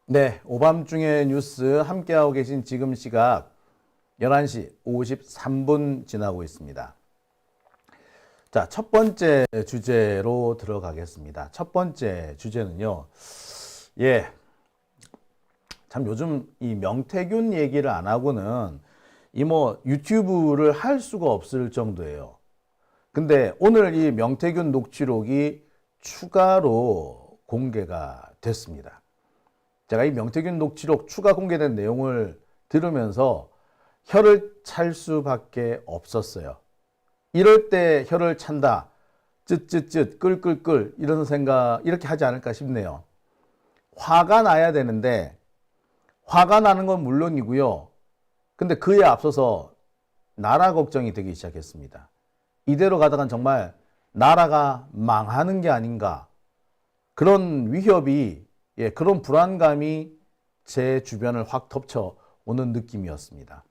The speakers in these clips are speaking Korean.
네, 오밤중의 뉴스 함께하고 계신 지금 시각 11시 53분 지나고 있습니다. 자, 첫 번째 주제로 들어가겠습니다. 첫 번째 주제는요. 참 요즘 이 명태균 얘기를 안 하고는 유튜브를 할 수가 없을 정도예요. 근데 오늘 이 명태균 녹취록이 추가로 공개가 됐습니다. 제가 이 명태균 녹취록 추가 공개된 내용을 들으면서 혀를 찰 수밖에 없었어요. 이럴 때 혀를 찬다, 쯧쯧쯧, 끌끌끌 이런 생각 이렇게 하지 않을까 싶네요. 화가 나야 되는데 화가 나는 건 물론이고요. 근데 그에 앞서서 나라 걱정이 되기 시작했습니다. 이대로 가다간 정말 나라가 망하는 게 아닌가, 그런 위협이, 그런 불안감이 제 주변을 확 덮쳐오는 느낌이었습니다.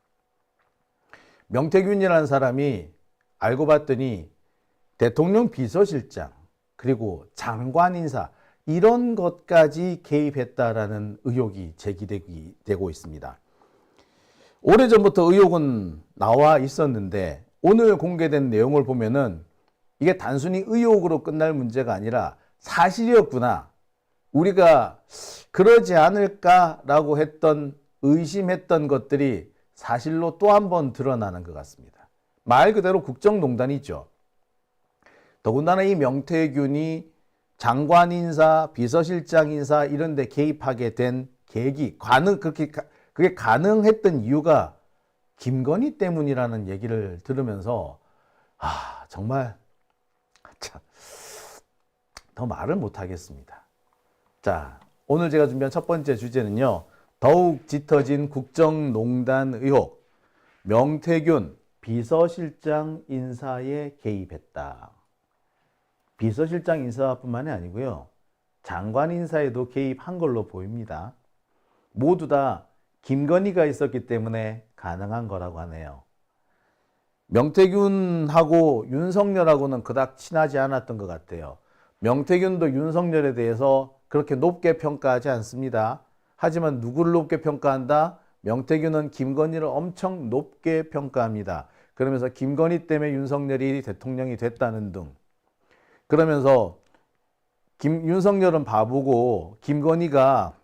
명태균이라는 사람이 알고 봤더니 대통령 비서실장 그리고 장관 인사 이런 것까지 개입했다라는 의혹이 제기되고 있습니다. 오래전부터 의혹은 나와 있었는데 오늘 공개된 내용을 보면은 이게 단순히 의혹으로 끝날 문제가 아니라 사실이었구나, 우리가 그러지 않을까라고 의심했던 것들이 사실로 또 한 번 드러나는 것 같습니다. 말 그대로 국정농단이죠. 더군다나 이 명태균이 장관 인사, 비서실장 인사 이런 데 개입하게 된 계기, 그게 가능했던 이유가 김건희 때문이라는 얘기를 들으면서 정말 참, 더 말을 못 하겠습니다. 자, 오늘 제가 준비한 첫 번째 주제는요. 더욱 짙어진 국정농단 의혹. 명태균 비서실장 인사에 개입했다. 비서실장 인사뿐만이 아니고요. 장관 인사에도 개입한 걸로 보입니다. 모두 다 김건희가 있었기 때문에 가능한 거라고 하네요. 명태균하고 윤석열하고는 그닥 친하지 않았던 것 같아요. 명태균도 윤석열에 대해서 그렇게 높게 평가하지 않습니다. 하지만 누구를 높게 평가한다? 명태균은 김건희를 엄청 높게 평가합니다. 그러면서 김건희 때문에 윤석열이 대통령이 됐다는 등, 그러면서 윤석열은 바보고 김건희가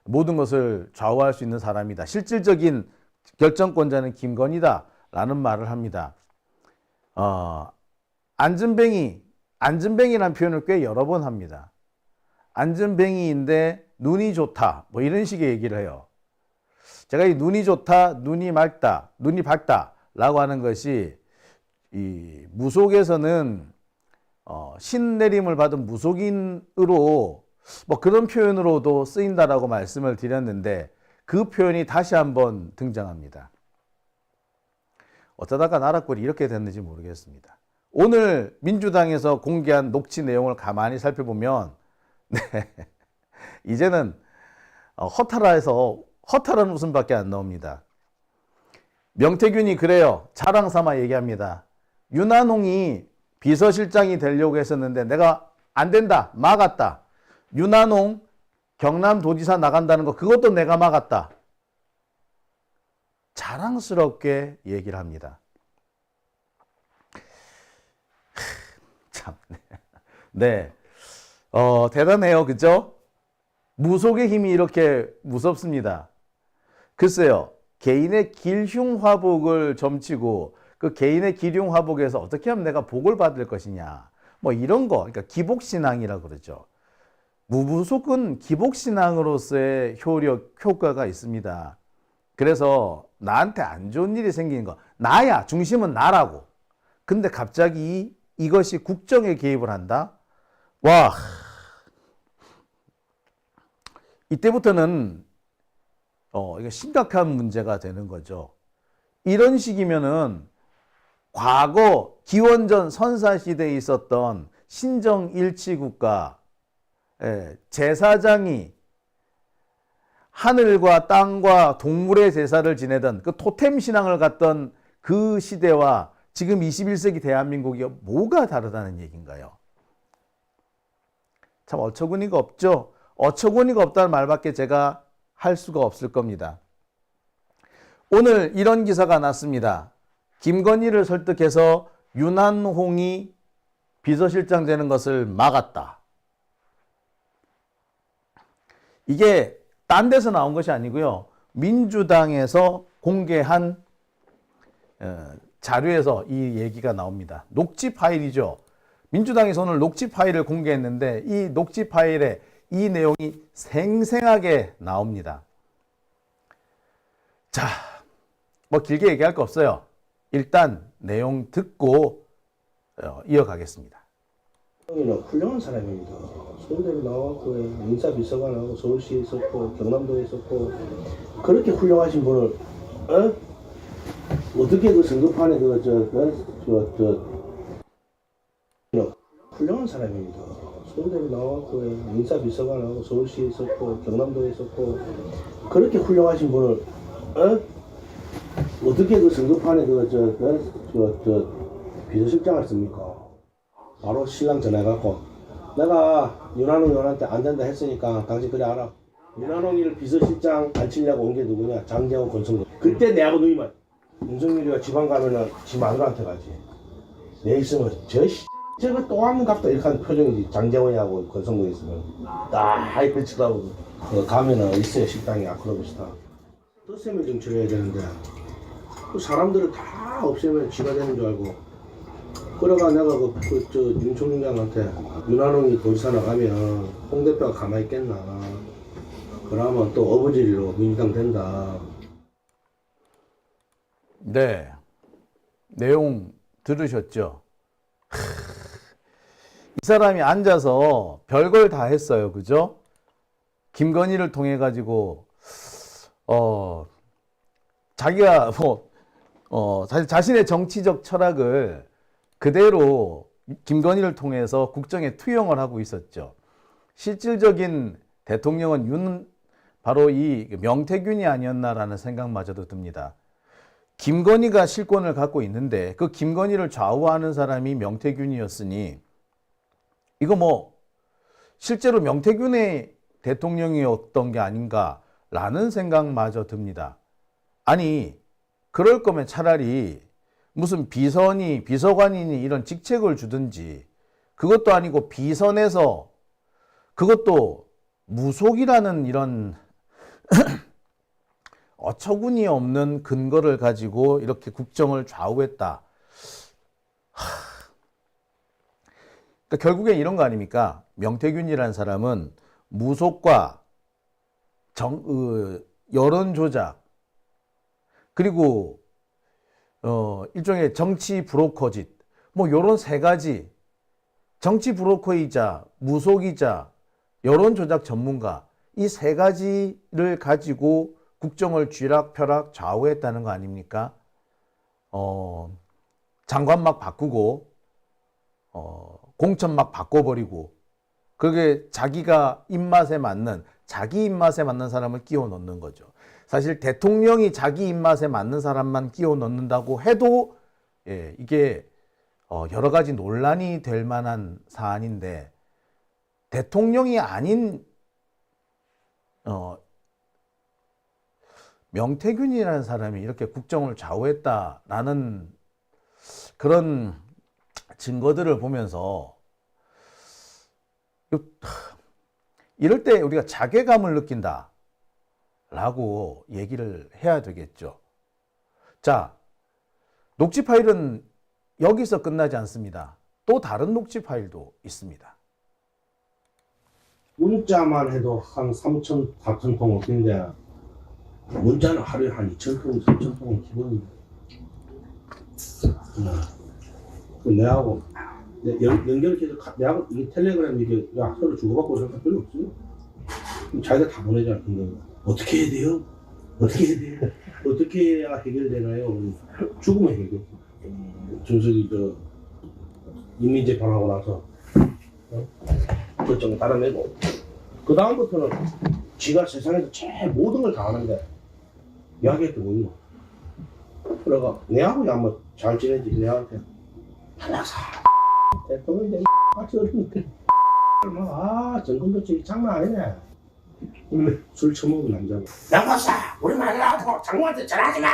모든 것을 좌우할 수 있는 사람이다, 실질적인 결정권자는 김건희다 라는 말을 합니다. 안전뱅이라는 표현을 꽤 여러 번 합니다. 안전뱅이인데 눈이 좋다, 뭐 이런 식의 얘기를 해요. 제가 이 눈이 좋다, 눈이 맑다, 눈이 밝다 라고 하는 것이 이 무속에서는 신내림을 받은 무속인으로 뭐 그런 표현으로도 쓰인다라고 말씀을 드렸는데 그 표현이 다시 한번 등장합니다. 어쩌다가 나라꼴이 이렇게 됐는지 모르겠습니다. 오늘 민주당에서 공개한 녹취 내용을 가만히 살펴보면 이제는 허탈한 웃음밖에 안 나옵니다. 명태균이 그래요. 자랑 삼아 얘기합니다. 윤한홍이 비서실장이 되려고 했었는데 내가 안 된다, 막았다. 윤한홍 경남도지사 나간다는 거 그것도 내가 막았다. 자랑스럽게 얘기를 합니다. 참, 네. 대단해요. 그죠? 무속의 힘이 이렇게 무섭습니다. 글쎄요. 개인의 길흉화복을 점치고 그 개인의 길흉화복에서 어떻게 하면 내가 복을 받을 것이냐. 뭐 이런 거. 그러니까 기복신앙이라고 그러죠. 무무속은 기복신앙으로서의 효과가 있습니다. 그래서 나한테 안 좋은 일이 생기는 거. 나야. 중심은 나라고. 근데 갑자기 이것이 국정에 개입을 한다? 와. 이때부터는 이거 심각한 문제가 되는 거죠. 이런 식이면은 과거 기원전 선사시대에 있었던 신정일치국가 제사장이 하늘과 땅과 동물의 제사를 지내던 그 토템 신앙을 갖던 그 시대와 지금 21세기 대한민국이 뭐가 다르다는 얘기인가요? 참 어처구니가 없죠. 어처구니가 없다는 말밖에 제가 할 수가 없을 겁니다. 오늘 이런 기사가 났습니다. 김건희를 설득해서 윤한홍이 비서실장 되는 것을 막았다. 이게 딴 데서 나온 것이 아니고요. 민주당에서 공개한 자료에서 이 얘기가 나옵니다. 녹취 파일이죠. 민주당에서 오늘 녹취 파일을 공개했는데 이 녹취 파일에 이 내용이 생생하게 나옵니다. 자, 뭐 길게 얘기할 거 없어요. 일단 내용 듣고 이어가겠습니다. 형이는 훌륭한 사람입니다. 서울대를 나왔고 인사비서관하고 서울시에 있었고 경남도에 있었고 그렇게 훌륭하신 분을 어떻게 그 선거판에 훌륭한 사람입니다. 서울대를 나왔고 인사비서관하고 서울시에 있었고 경남도에 있었고 그렇게 훌륭하신 분을 어떻게 그 선거판에 비서실장을 씁니까? 바로 신랑 전화해갖고 내가 윤한홍 의원한테 안 된다 했으니까 당신 그래 알아. 윤한홍이를 비서실장 안 치려고 온 게 누구냐? 장재원 권성동. 그때 내하고 누이만 윤석열이가 지방 가면은 지 마누라한테 가지. 내 있으면 저거 또 한 번 갚다 이렇게 하는 표정이지. 장재원이하고 권성동이 있으면 딱 이렇게 쳐다보고 가면은 있어요. 식당에 아크로비스타. 떴으면 정치를 해야 되는데 그 사람들을 다 없애면 지가 되는 줄 알고 그러가 내가 윤 총장한테 윤한홍이 도지사 나가면 홍 대표가 가만히 있겠나. 그러면 또 어부지리로 민주당 된다. 네, 내용 들으셨죠? 이 사람이 앉아서 별걸 다 했어요. 그죠? 김건희를 통해 가지고 자기가 사실 자신의 정치적 철학을 그대로 김건희를 통해서 국정에 투영을 하고 있었죠. 실질적인 대통령은 바로 이 명태균이 아니었나라는 생각마저도 듭니다. 김건희가 실권을 갖고 있는데 그 김건희를 좌우하는 사람이 명태균이었으니 이거 뭐 실제로 명태균의 대통령이었던 게 아닌가라는 생각마저 듭니다. 아니 그럴 거면 차라리 무슨 비서니 비서관이니 이런 직책을 주든지 그것도 아니고 비선에서 그것도 무속이라는 이런 어처구니 없는 근거를 가지고 이렇게 국정을 좌우했다. 그러니까 결국엔 이런 거 아닙니까? 명태균이라는 사람은 무속과 여론 조작 그리고 일종의 정치 브로커짓 뭐 요런 세 가지 정치 브로커이자 무속이자 여론 조작 전문가 이 세 가지를 가지고 국정을 쥐락펴락 좌우했다는 거 아닙니까? 장관 막 바꾸고 공천 막 바꿔버리고 그게 자기가 입맛에 맞는 자기 입맛에 맞는 사람을 끼워 넣는 거죠. 사실 대통령이 자기 입맛에 맞는 사람만 끼워 넣는다고 해도 이게 여러 가지 논란이 될 만한 사안인데 대통령이 아닌 명태균이라는 사람이 이렇게 국정을 좌우했다라는 그런 증거들을 보면서 이럴 때 우리가 자괴감을 느낀다 라고 얘기를 해야 되겠죠. 자, 녹취 파일은 여기서 끝나지 않습니다. 또 다른 녹취 파일도 있습니다. 문자만 해도 한 3천, 4천 통 없는데 문자는 하루에 한 2천 통, 3천 통은 기본입니다. 내하고 연결해서 내하고 이 텔레그램 이게 서로 주고받고 그럴 거 별로 없어요. 자기가 다 보내잖아. 근데 어떻게 해야 돼요? 어떻게 해야 돼요? 어떻게 해야 해결되나요? 죽으면 해결. 준석이 인민재판하고 나서 결정을 따라내고 그 다음부터는 지가 세상에서 제일 모든 걸 다 하는데 이야기했던 거예요. 그래가 내하고 한번 잘 지내지. 내한테 하나사 대통령이 같이 어른데 정근도증이 장난 아니네. 술 처먹은 남자가 양박사 우리 마누라하고 장모한테 전화하지 마.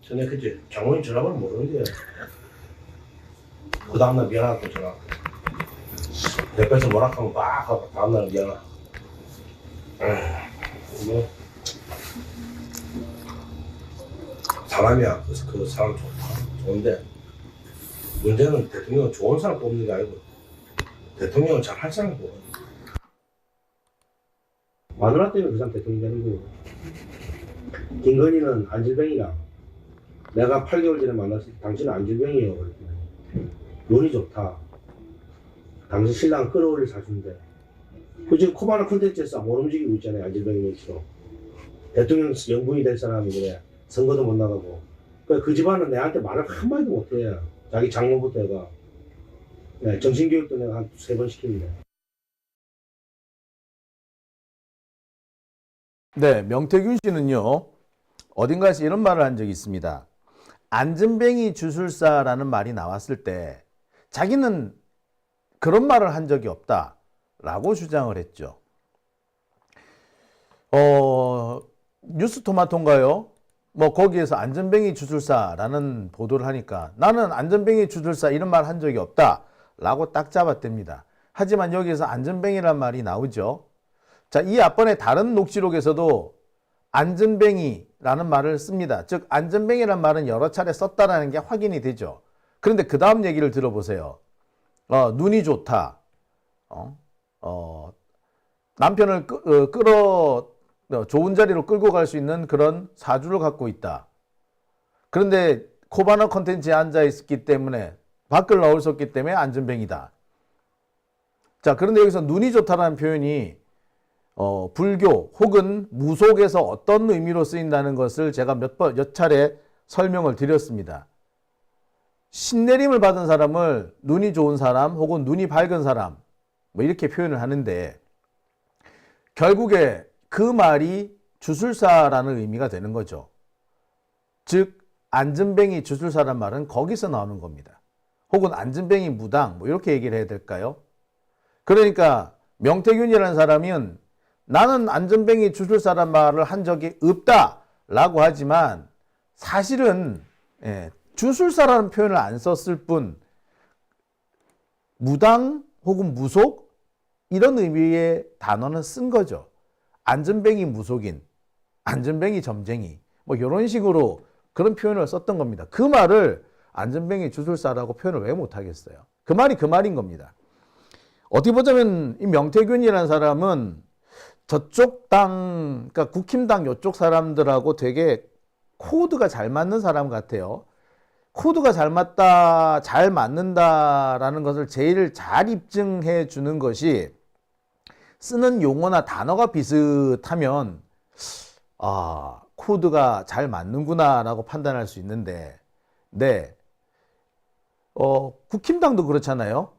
전에 그때 장모님 전화번호 모르는데 그 다음날 미안하다고 전화. 옆에서 뭐라 하면 막 하고 다음날 미안하다. 뭐 사람이야. 그래서 그 사람 좋다. 좋은데 문제는 대통령은 좋은 사람 뽑는 게 아니고 대통령은 잘 할 사람 뽑아. 마누라 때문에 그 사람 대통령 되는 거고. 김건희는 안질병이라. 내가 8개월 전에 만났을 때 당신은 안질병이에요. 그랬더니 눈이 좋다. 당신 신랑 끌어올릴 사주인데. 그 지금 코바나 콘텐츠에서 못 움직이고 있잖아요. 안질병이 눈치로. 대통령 영분이 될 사람이 그래. 선거도 못 나가고. 그러니까 그 집안은 내한테 말을 한마디도 못해. 자기 장모부터 해가. 네, 정신교육도 내가 한 3번 시킵니다. 네, 명태균 씨는요, 어딘가에서 이런 말을 한 적이 있습니다. 안전뱅이 주술사라는 말이 나왔을 때 자기는 그런 말을 한 적이 없다라고 주장을 했죠. 뉴스토마토인가요? 뭐 거기에서 안전뱅이 주술사라는 보도를 하니까 나는 안전뱅이 주술사 이런 말 한 적이 없다라고 딱 잡았답니다. 하지만 여기에서 안전뱅이란 말이 나오죠. 자, 이 앞번에 다른 녹취록에서도 안전뱅이라는 말을 씁니다. 즉 안전뱅이라는 말은 여러 차례 썼다라는 게 확인이 되죠. 그런데 그 다음 얘기를 들어보세요. 눈이 좋다. 남편을 좋은 자리로 끌고 갈 수 있는 그런 사주를 갖고 있다. 그런데 코바나 컨텐츠에 앉아 있었기 때문에 밖을 나올 수 없기 때문에 안전뱅이다. 자, 그런데 여기서 눈이 좋다라는 표현이 불교 혹은 무속에서 어떤 의미로 쓰인다는 것을 제가 몇 차례 설명을 드렸습니다. 신내림을 받은 사람을 눈이 좋은 사람 혹은 눈이 밝은 사람 뭐 이렇게 표현을 하는데 결국에 그 말이 주술사라는 의미가 되는 거죠. 즉 안전뱅이 주술사란 말은 거기서 나오는 겁니다. 혹은 안전뱅이 무당 뭐 이렇게 얘기를 해야 될까요? 그러니까 명태균이라는 사람은 나는 안전뱅이 주술사란 말을 한 적이 없다라고 하지만 사실은 주술사라는 표현을 안 썼을 뿐 무당 혹은 무속 이런 의미의 단어는 쓴 거죠. 안전뱅이 무속인, 안전뱅이 점쟁이 뭐 이런 식으로 그런 표현을 썼던 겁니다. 그 말을 안전뱅이 주술사라고 표현을 왜 못하겠어요? 그 말이 그 말인 겁니다. 어떻게 보자면 이 명태균이라는 사람은 저쪽 당, 그러니까 국힘당 이쪽 사람들하고 되게 코드가 잘 맞는 사람 같아요. 코드가 잘 맞다, 잘 맞는다라는 것을 제일 잘 입증해 주는 것이 쓰는 용어나 단어가 비슷하면 코드가 잘 맞는구나라고 판단할 수 있는데, 네, 국힘당도 그렇잖아요.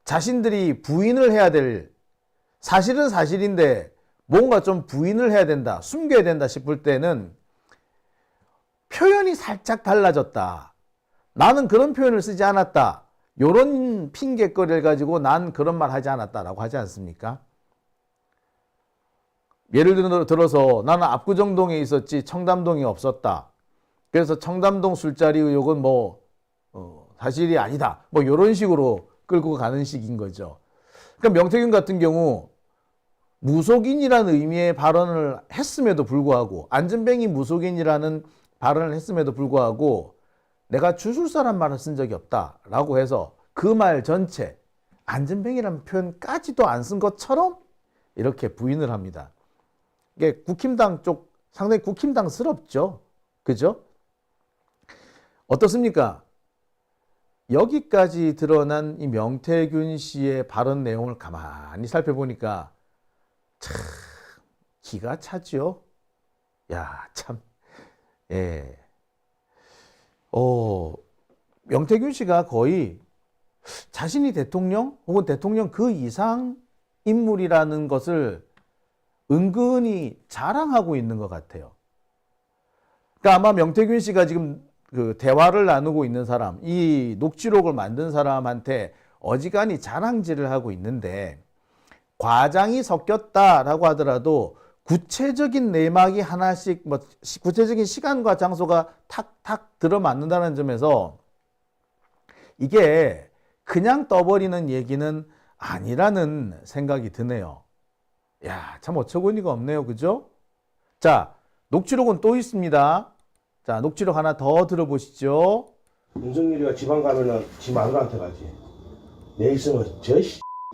자신들이 부인을 해야 될 사실은 사실인데 뭔가 좀 부인을 해야 된다, 숨겨야 된다 싶을 때는 표현이 살짝 달라졌다. 나는 그런 표현을 쓰지 않았다. 이런 핑계거리를 가지고 난 그런 말 하지 않았다라고 하지 않습니까? 예를 들어서 나는 압구정동에 있었지 청담동에 없었다. 그래서 청담동 술자리 의혹은 뭐 사실이 아니다. 뭐 이런 식으로 끌고 가는 식인 거죠. 그러니까 명태균 같은 경우 무속인이라는 의미의 발언을 했음에도 불구하고 안전뱅이 무속인이라는 발언을 했음에도 불구하고 내가 주술사란 말을 쓴 적이 없다라고 해서 그 말 전체 안전뱅이라는 표현까지도 안 쓴 것처럼 이렇게 부인을 합니다. 이게 국힘당 쪽 상당히 국힘당스럽죠. 그죠? 어떻습니까? 여기까지 드러난 이 명태균 씨의 발언 내용을 가만히 살펴보니까 참 기가 차죠. 야, 참. 예. 명태균 씨가 거의 자신이 대통령 혹은 대통령 그 이상 인물이라는 것을 은근히 자랑하고 있는 것 같아요. 그러니까 아마 명태균 씨가 지금 그 대화를 나누고 있는 사람, 이 녹취록을 만든 사람한테 어지간히 자랑질을 하고 있는데 과장이 섞였다라고 하더라도 구체적인 내막이 하나씩 뭐 구체적인 시간과 장소가 탁탁 들어맞는다는 점에서 이게 그냥 떠버리는 얘기는 아니라는 생각이 드네요. 야, 참 어처구니가 없네요. 그죠? 자, 녹취록은 또 있습니다. 자, 녹취록 하나 더 들어보시죠. 윤석열이가 지방 가면은 지 마누라한테 가지. 내 있으면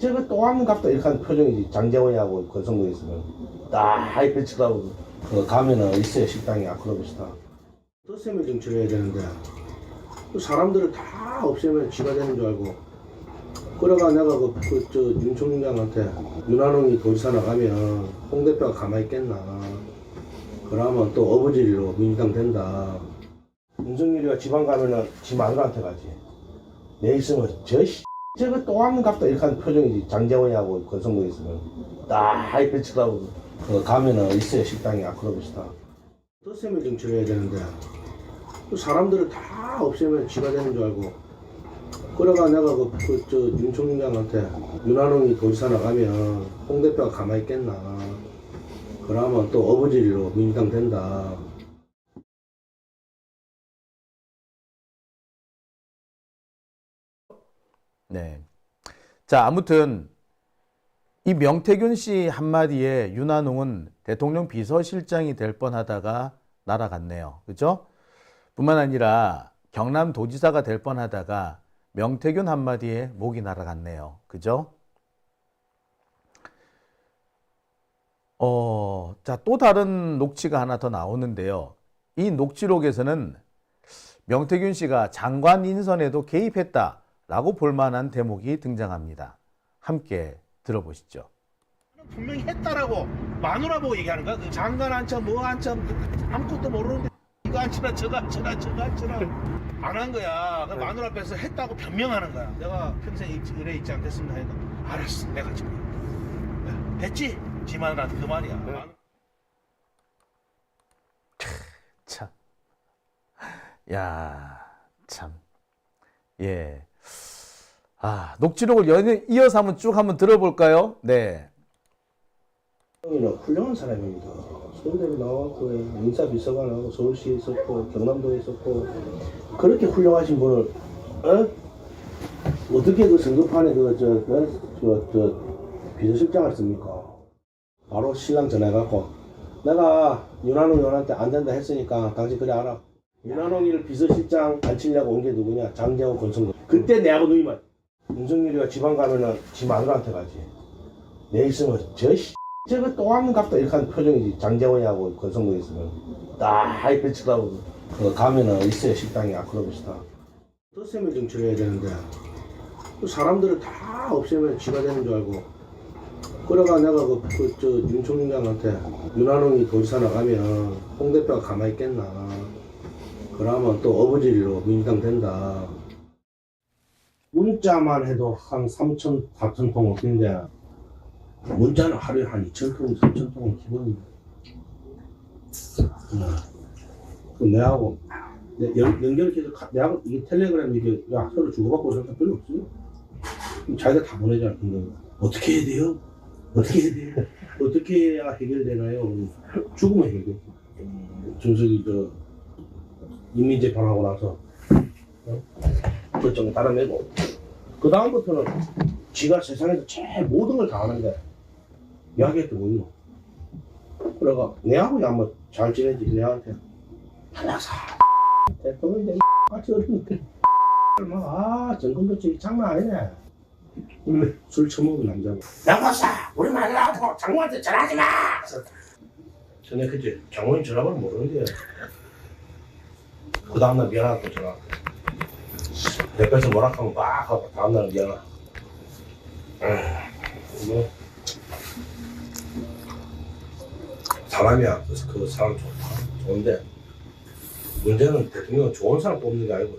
저거 또 하는 갑다 이렇게 하는 표정이지. 장재원이하고 권성동이 있으면 딱 하이패치라고 가면은 있어요. 식당에 아크로비스타. 떴으면 정치를 해야 되는데 그 사람들을 다 없애면 지가 되는 줄 알고 그래가 내가 윤 총장한테 윤한홍이 도지사 나가면 홍 대표가 가만히 있겠나. 그러면 또 어부지리로 민주당 된다. 윤석열이가 지방 가면은 지 마누라한테 가지. 내 있으면 저거 또 하는 갑다 이렇게 하는 표정이지. 장재원이하고 권성동이 있으면 딱 하이패치라고 가면은 있어요. 식당에 아크로비스타. 떴으면 정치를 해야 되는데 그 사람들을 다 없애면 지가 되는 줄 알고 그래가 내가 윤 총장한테 윤한홍이 도지사 나가면 홍 대표가 가만히 있겠나. 그러면 또 어부지리로 민주당 된다. 네. 자, 아무튼 이 명태균 씨 한마디에 윤한홍은 대통령 비서실장이 될 뻔하다가 날아갔네요. 그죠? 뿐만 아니라 경남도지사가 될 뻔하다가 명태균 한마디에 목이 날아갔네요. 그죠? 자, 또 다른 녹취가 하나 더 나오는데요. 이 녹취록에서는 명태균 씨가 장관 인선에도 개입했다라고 볼 만한 대목이 등장합니다. 함께 들어보시죠. 분명히 했다라고 마누라 보고 얘기하는 거야. 그 장관 안쳐 뭐 안쳐 아무것도 모르는데 이거 안치나 저거 안치나 저거 안치나 안 한 거야. 그 마누라 앞에서 했다고 변명하는 거야. 내가 평생 의뢰 있지 않겠습니다 해도 알았어 내가 지금 됐지? 지 마누라한테 그 말이야. 참. 야, 참. 예. 아, 녹취록을 이어서 한번 들어볼까요? 네. 형이는 훌륭한 사람입니다. 서울대를 나왔고 인사비서관하고 서울시에 있었고 경남도에 있었고 그렇게 훌륭하신 분을 어떻게 그 선거판에 비서실장을 씁니까? 바로 신랑 전화해갖고 내가 윤한홍 의원한테 안 된다 했으니까 당신 그래 알아. 윤한홍이를 비서실장 안 치려고 온 게 누구냐? 장재원 권성동. 그때 내하고 누이만 윤석열이가 지방 가면은 지 마누라한테 가지. 내 있으면 저거 또 하는 갑다 이렇게 하는 표정이지. 장재원이하고 권성동이 있으면 딱 하이패치라고 가면은 있어요. 식당에 아크로비스타. 떴으면 정치를 해야 되는데 그 사람들을 다 없애면 지가 되는 줄 알고 그래가 내가 윤 총장한테 윤한홍이 도지사 나가면 홍 대표가 가만히 있겠나. 그러면 또 어부지리로 민주당 된다. 문자만 해도 한 3천, 4천 통 없는데 문자는 하루에 한 2천 통, 3천 통은 기본입니다. 내하고 연결을 계속 내하고 이게 텔레그램 이게 서로 주고받고 그런 거 별로 없어요. 자기가 다 보내잖아. 근데 어떻게 해야 돼요? 어떻게 해야 돼요? 어떻게 해야 해결되나요? 죽으면 해결돼. 준석이 인민재판하고 나서 결정을 따라내고 그 다음부터는 지가 세상에서 제일 모든 걸 다 하는데 이야기했던 거요. 그래가 내하고 한번 잘 지내지. 내한테 하나사 대통령이 같이 어렸는데 정권도치 장난 아니네. 술 처먹은 남자고 양박사 우리 만나고 장모한테 전화하지 마. 전에 그때 장모님 전화번호 모르는데 그 다음날 미안하다고 전화. 옆에서 뭐라 하면 막 하고 다음날 미안하다. 뭐 사람이야. 그래서 그 사람 좋다. 좋은데 문제는 대통령은 좋은 사람 뽑는 게 아니고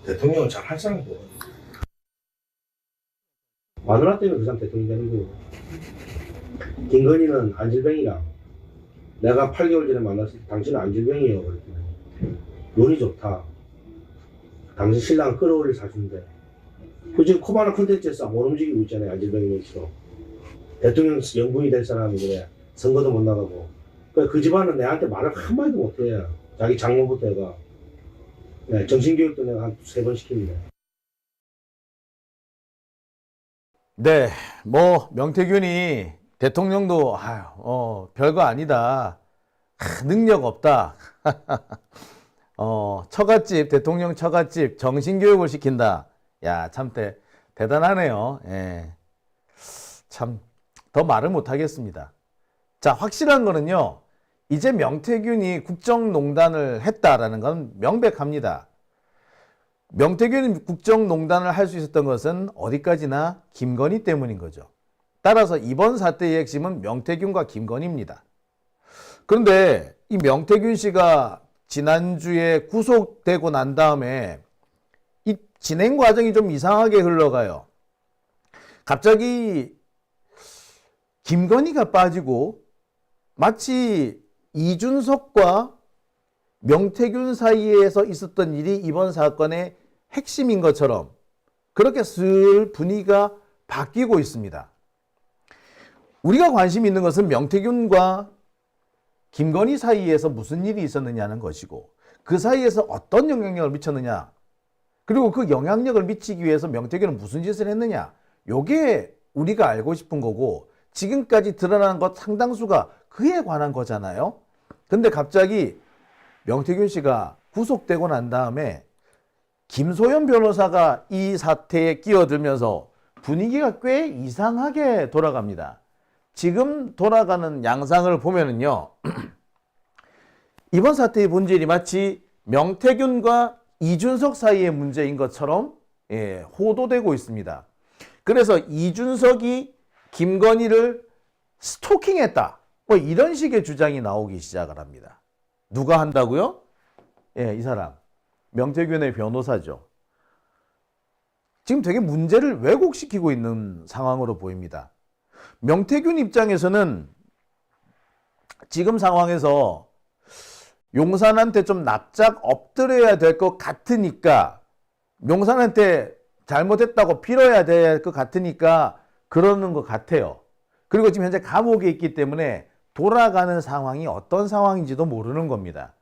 대통령은 잘 할 사람 뽑아. 마누라 때문에 그 사람 대통령 되는 거예요. 김건희는 안질병이라 내가 8개월 전에 만났을 때 당신은 안질병이에요. 그랬더니 눈이 좋다. 당신 신랑 끌어올릴 사주인데 그 지금 코바나 콘텐츠에서 못 움직이고 있잖아요. 안진병이 씨로. 대통령 영분이 될 사람이 그래. 선거도 못 나가고. 그 집안은 내한테 말을 한마디도 못해. 자기 장모부터 해가. 네, 정신교육도 내가 한 3번 시킵니다. 네, 뭐 명태균이 대통령도 별거 아니다. 능력 없다. 처갓집 대통령 처갓집 정신교육을 시킨다. 야, 참 대단하네요. 예. 참 더 말을 못 하겠습니다. 자, 확실한 거는요. 이제 명태균이 국정농단을 했다라는 건 명백합니다. 명태균이 국정농단을 할 수 있었던 것은 어디까지나 김건희 때문인 거죠. 따라서 이번 사태의 핵심은 명태균과 김건희입니다. 그런데 이 명태균 씨가 지난주에 구속되고 난 다음에 이 진행 과정이 좀 이상하게 흘러가요. 갑자기 김건희가 빠지고 마치 이준석과 명태균 사이에서 있었던 일이 이번 사건의 핵심인 것처럼 그렇게 슬 분위기가 바뀌고 있습니다. 우리가 관심 있는 것은 명태균과 김건희 사이에서 무슨 일이 있었느냐는 것이고 그 사이에서 어떤 영향력을 미쳤느냐 그리고 그 영향력을 미치기 위해서 명태균은 무슨 짓을 했느냐 요게 우리가 알고 싶은 거고 지금까지 드러난 것 상당수가 그에 관한 거잖아요. 근데 갑자기 명태균 씨가 구속되고 난 다음에 김소연 변호사가 이 사태에 끼어들면서 분위기가 꽤 이상하게 돌아갑니다. 지금 돌아가는 양상을 보면은요. 이번 사태의 본질이 마치 명태균과 이준석 사이의 문제인 것처럼 호도되고 있습니다. 그래서 이준석이 김건희를 스토킹했다. 뭐 이런 식의 주장이 나오기 시작을 합니다. 누가 한다고요? 이 사람. 명태균의 변호사죠. 지금 되게 문제를 왜곡시키고 있는 상황으로 보입니다. 명태균 입장에서는 지금 상황에서 용산한테 좀 납작 엎드려야 될 것 같으니까 용산한테 잘못했다고 빌어야 될 것 같으니까 그러는 것 같아요. 그리고 지금 현재 감옥에 있기 때문에 돌아가는 상황이 어떤 상황인지도 모르는 겁니다.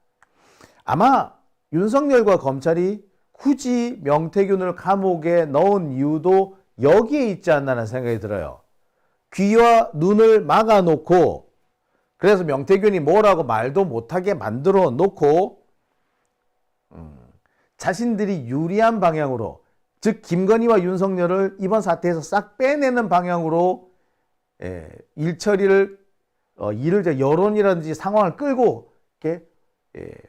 아마 윤석열과 검찰이 굳이 명태균을 감옥에 넣은 이유도 여기에 있지 않나라는 생각이 들어요. 귀와 눈을 막아놓고 그래서 명태균이 뭐라고 말도 못하게 만들어 놓고 자신들이 유리한 방향으로 즉 김건희와 윤석열을 이번 사태에서 싹 빼내는 방향으로 일 처리를 일을 여론이라든지 상황을 끌고 이렇게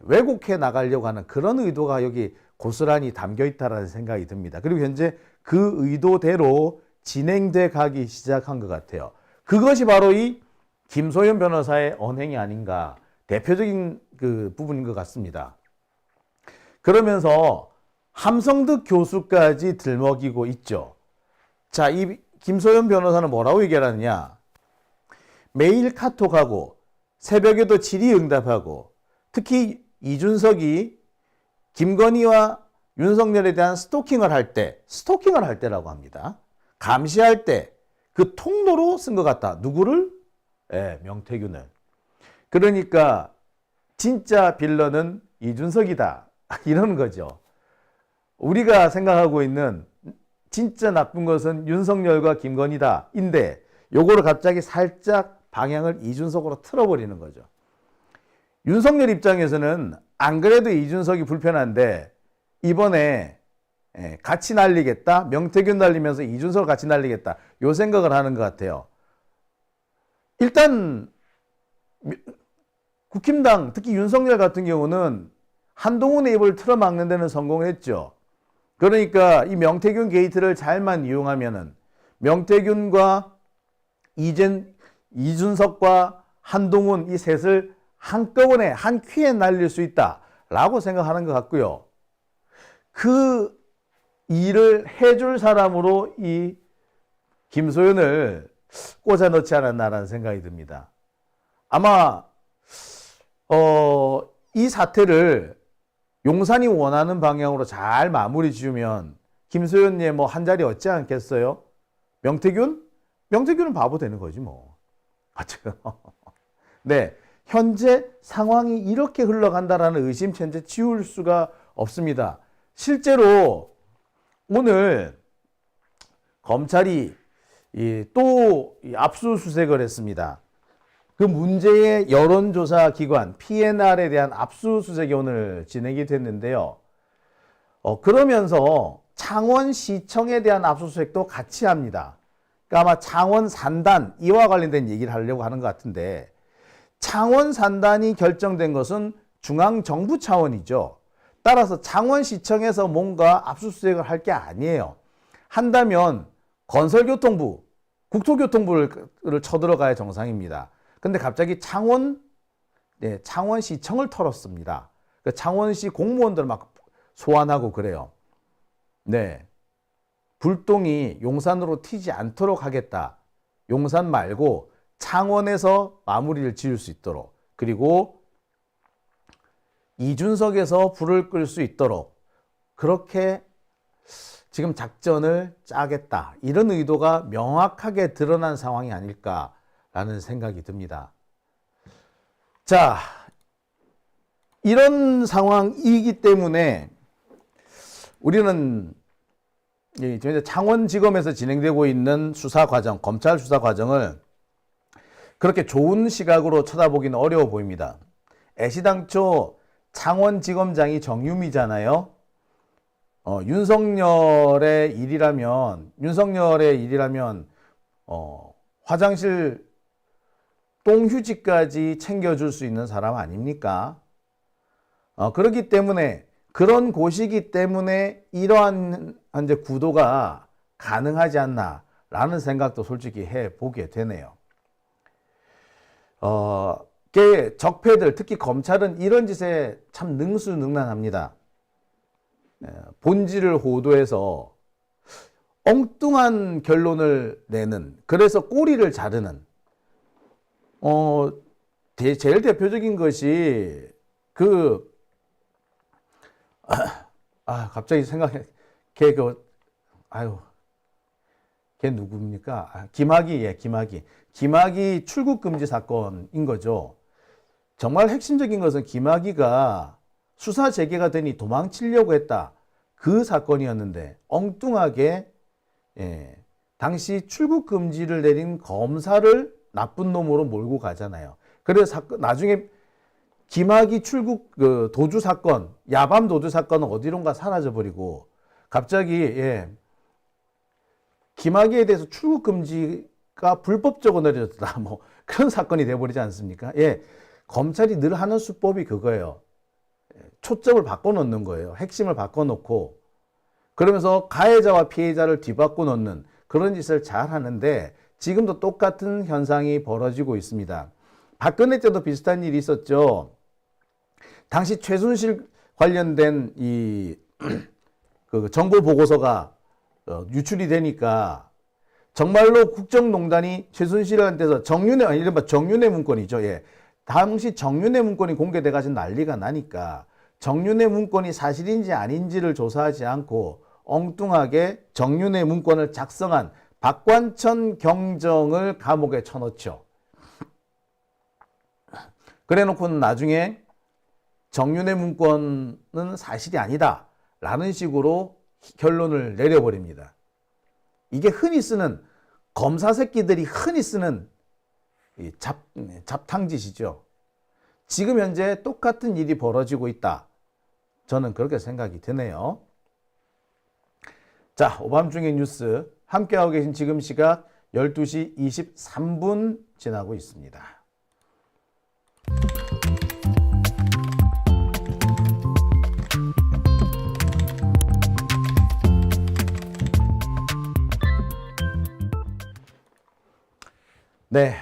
왜곡해 나가려고 하는 그런 의도가 여기 고스란히 담겨 있다라는 생각이 듭니다. 그리고 현재 그 의도대로 진행돼 가기 시작한 것 같아요. 그것이 바로 이 김소연 변호사의 언행이 아닌가 대표적인 그 부분인 것 같습니다. 그러면서 함성득 교수까지 들먹이고 있죠. 자, 이 김소연 변호사는 뭐라고 얘기를 하느냐. 매일 카톡하고 새벽에도 질의응답하고 특히 이준석이 김건희와 윤석열에 대한 스토킹을 할 때라고 합니다. 감시할 때 그 통로로 쓴 것 같다. 누구를? 명태균을. 그러니까 진짜 빌런은 이준석이다. 이러는 거죠. 우리가 생각하고 있는 진짜 나쁜 것은 윤석열과 김건희다. 인데 요거를 갑자기 살짝 방향을 이준석으로 틀어버리는 거죠. 윤석열 입장에서는 안 그래도 이준석이 불편한데 이번에 같이 날리겠다. 명태균 날리면서 이준석을 같이 날리겠다. 요 생각을 하는 것 같아요. 일단 국힘당 특히 윤석열 같은 경우는 한동훈의 입을 틀어막는 데는 성공했죠. 그러니까 이 명태균 게이트를 잘만 이용하면은 명태균과 이준석과 한동훈 이 셋을 한꺼번에 한 큐에 날릴 수 있다라고 생각하는 것 같고요. 그 일을 해줄 사람으로 이 김소연을 꽂아 넣지 않았나라는 생각이 듭니다. 아마 이 사태를 용산이 원하는 방향으로 잘 마무리 지으면 김소연님 뭐 한 자리 얻지 않겠어요? 명태균? 명태균은 바보 되는 거지 뭐. 맞죠? 네, 현재 상황이 이렇게 흘러간다라는 의심천재 지울 수가 없습니다. 실제로 오늘 검찰이 또 압수수색을 했습니다. 그 문제의 여론조사 기관 PNR에 대한 압수수색이 오늘 진행이 됐는데요. 그러면서 창원시청에 대한 압수수색도 같이 합니다. 그러니까 아마 창원 산단 이와 관련된 얘기를 하려고 하는 것 같은데, 창원 산단이 결정된 것은 중앙정부 차원이죠. 따라서 창원시청에서 뭔가 압수수색을 할 게 아니에요. 한다면 건설교통부, 국토교통부를 쳐들어가야 정상입니다. 근데 갑자기 창원시청을 털었습니다. 그 창원시 공무원들 막 소환하고 그래요. 네. 불똥이 용산으로 튀지 않도록 하겠다. 용산 말고 창원에서 마무리를 지을 수 있도록, 그리고 이준석에서 불을 끌 수 있도록 그렇게 지금 작전을 짜겠다. 이런 의도가 명확하게 드러난 상황이 아닐까라는 생각이 듭니다. 자, 이런 상황이기 때문에 우리는 창원지검에서 진행되고 있는 수사 과정, 검찰 수사 과정을 그렇게 좋은 시각으로 쳐다보기는 어려워 보입니다. 애시당초 창원지검장이 정유미잖아요. 윤석열의 일이라면 화장실 똥휴지까지 챙겨줄 수 있는 사람 아닙니까? 그렇기 때문에, 그런 곳이기 때문에 이러한 이제 구도가 가능하지 않나라는 생각도 솔직히 해보게 되네요. 적폐들, 특히 검찰은 이런 짓에 참 능수능란합니다. 본질을 호도해서 엉뚱한 결론을 내는, 그래서 꼬리를 자르는, 제일 대표적인 것이 갑자기 생각해, 걔 누굽니까? 김학의 출국 금지 사건인 거죠. 정말 핵심적인 것은 김학의가 수사 재개가 되니 도망치려고 했다. 그 사건이었는데 엉뚱하게 당시 출국 금지를 내린 검사를 나쁜 놈으로 몰고 가잖아요. 그래서 나중에 김학의 출국 도주 사건, 야밤 도주 사건은 어디론가 사라져버리고 갑자기 김학의에 대해서 출국 금지가 불법적으로 내려졌다. 뭐 그런 사건이 돼버리지 않습니까? 검찰이 늘 하는 수법이 그거예요. 초점을 바꿔놓는 거예요. 핵심을 바꿔놓고, 그러면서 가해자와 피해자를 뒤바꿔 놓는 그런 짓을 잘 하는데, 지금도 똑같은 현상이 벌어지고 있습니다. 박근혜 때도 비슷한 일이 있었죠. 당시 최순실 관련된 그 정보 보고서가 유출이 되니까 정말로 국정농단이 최순실한테서 이른바 정윤회 문건이죠. 당시 정윤회 문건이 공개돼가지고 난리가 나니까 정윤회 문건이 사실인지 아닌지를 조사하지 않고 엉뚱하게 정윤회 문건을 작성한 박관천 경정을 감옥에 쳐넣죠. 그래놓고는 나중에 정윤회 문건은 사실이 아니다 라는 식으로 결론을 내려버립니다. 이게 흔히 쓰는, 검사 새끼들이 흔히 쓰는 잡탕짓이죠. 지금 현재 똑같은 일이 벌어지고 있다. 저는 그렇게 생각이 드네요. 자, 오밤중의 뉴스 함께하고 계신 지금 시각 12시 23분 지나고 있습니다. 네.